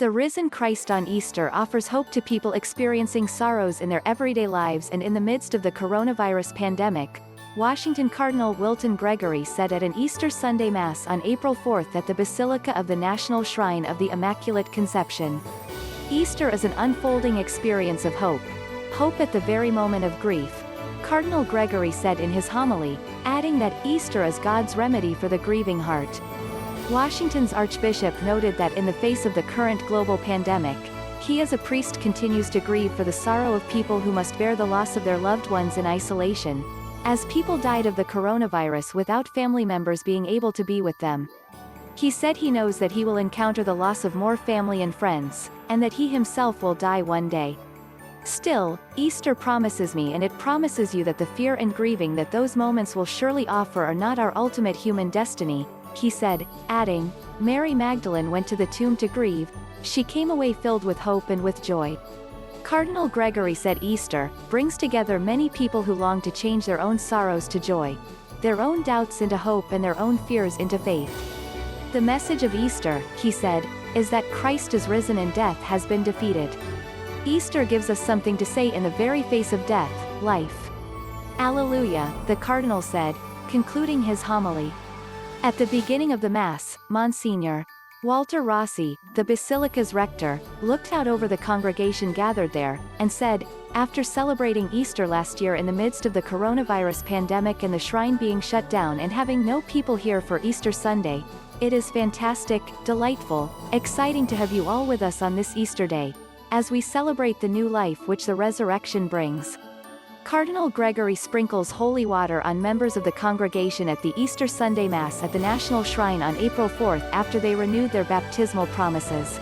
The risen Christ on Easter offers hope to people experiencing sorrows in their everyday lives and in the midst of the coronavirus pandemic, Washington Cardinal Wilton Gregory said at an Easter Sunday Mass on April 4 at the Basilica of the National Shrine of the Immaculate Conception. Easter is an unfolding experience of hope. Hope at the very moment of grief, Cardinal Gregory said in his homily, adding that Easter is God's remedy for the grieving heart. Washington's Archbishop noted that in the face of the current global pandemic, he as a priest continues to grieve for the sorrow of people who must bear the loss of their loved ones in isolation, as people died of the coronavirus without family members being able to be with them. He said he knows that he will encounter the loss of more family and friends, and that he himself will die one day. Still, Easter promises me and it promises you that the fear and grieving that those moments will surely offer are not our ultimate human destiny, he said, adding, Mary Magdalene went to the tomb to grieve, she came away filled with hope and with joy. Cardinal Gregory said Easter brings together many people who long to change their own sorrows to joy, their own doubts into hope and their own fears into faith. The message of Easter, he said, is that Christ is risen and death has been defeated. Easter gives us something to say in the very face of death, life. Alleluia, the Cardinal said, concluding his homily. At the beginning of the Mass, Msgr. Walter Rossi, the Basilica's rector, looked out over the congregation gathered there, and said, after celebrating Easter last year in the midst of the coronavirus pandemic and the shrine being shut down and having no people here for Easter Sunday, it is fantastic, delightful, exciting to have you all with us on this Easter day, as we celebrate the new life which the resurrection brings. Cardinal Gregory sprinkles holy water on members of the congregation at the Easter Sunday Mass at the National Shrine on April 4 after they renewed their baptismal promises.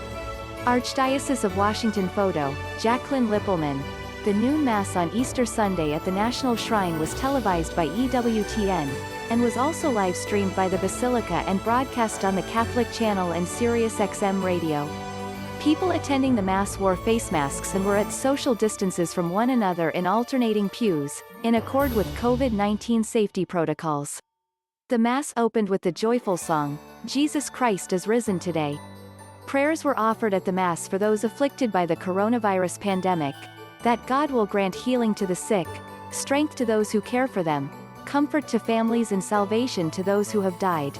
Archdiocese of Washington photo, Jaclyn Lippelmann. The noon Mass on Easter Sunday at the National Shrine was televised by EWTN, and was also live-streamed by the Basilica and broadcast on the Catholic channel and SiriusXM radio. People attending the Mass wore face masks and were at social distances from one another in alternating pews, in accord with COVID-19 safety protocols. The Mass opened with the joyful song, Jesus Christ is risen today. Prayers were offered at the Mass for those afflicted by the coronavirus pandemic, that God will grant healing to the sick, strength to those who care for them, comfort to families and salvation to those who have died.